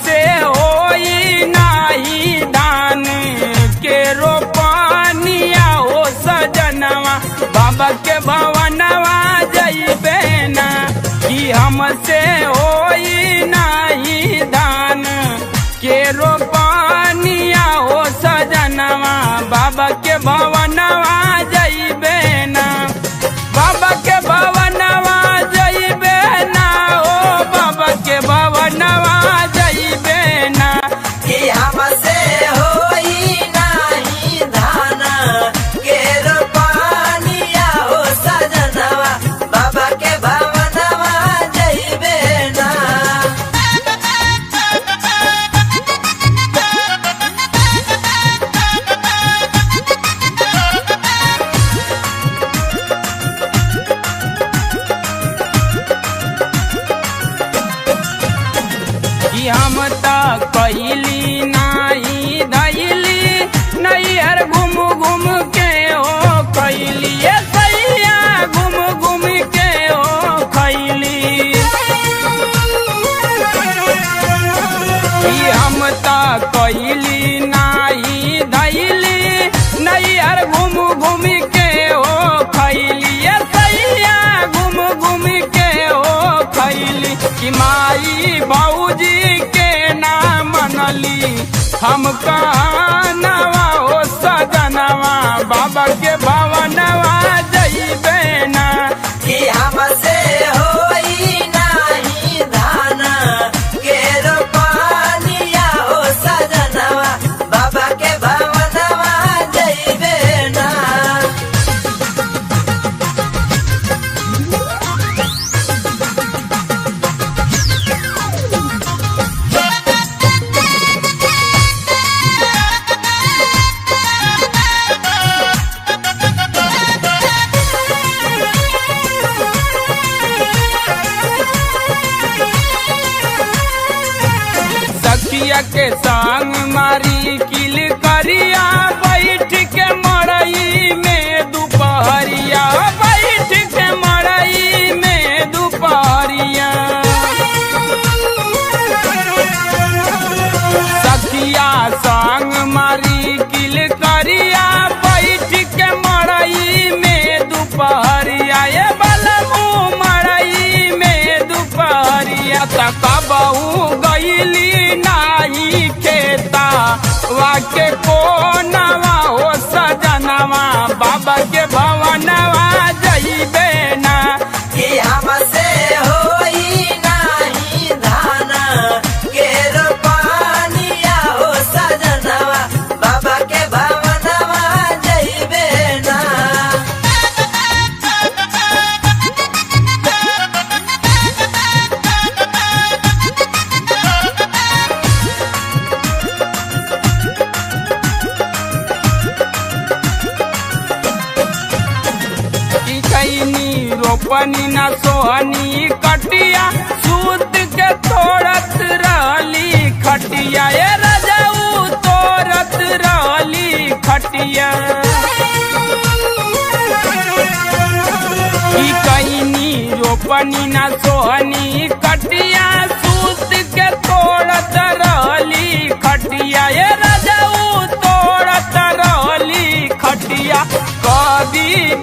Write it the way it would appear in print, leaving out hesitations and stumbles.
हमसे होई नाही धान के रोपनिया हो सजनवा बाबा के भवनवा जइबे ना कि हमसे होई नाही धान के रोपनिया हो सजनवा बाबा के भवनवा जइबे ना बाबा के भवनवा जइबे ना ओ बाबा के भवनवा जइबे ना कि हमसे होई नाही धान के रोपनिया हो सजनवा बाबा के भवनवा जइबे ना। कि हम त कैली नाही धैली नैहर घूम घूम के हो कैली ये सैया घूम घूम के हो खैली कि हम त कैली नाही धैली नैहर घूम घूम के हो खैली ये सैया घूम घूम के हो खैली कि माई बाबूजी के ना मनली हम कहनवा हो सजनवा बाबा के भवनवा जइबे ना कि हमसे होई नाही धान के रोपनिया हो सजनवा बाबा के भवनवा जइबे ना। सखिया के संग मारी किल करिया बैठ के मड़ई में दोपहरिया बैठ के मड़ई में दोपहरिया सखिया संग मारी किल करिया बैठ के मड़ई में दोपहरिया ये बलमू मड़ई में दोपहरिया तक बहु गईली नाही खेता वाके कोनवा हो सजनवा बाबा के भवनवा जइबे ना कि हमसे होई नाही धान के रोपनिया हो सजनवा बाबा के भवनवा जइबे ना। कि कैनी रोपनी न सोहनी कटिया सूत के तोड़त रहली खटिया ये रजऊ तोड़त रहली खटिया कि कैनी रोपनी न सोहनी कटिया सूत के तोड़त रहली खटिया ये रजऊ तोड़त रहली खटिया कभी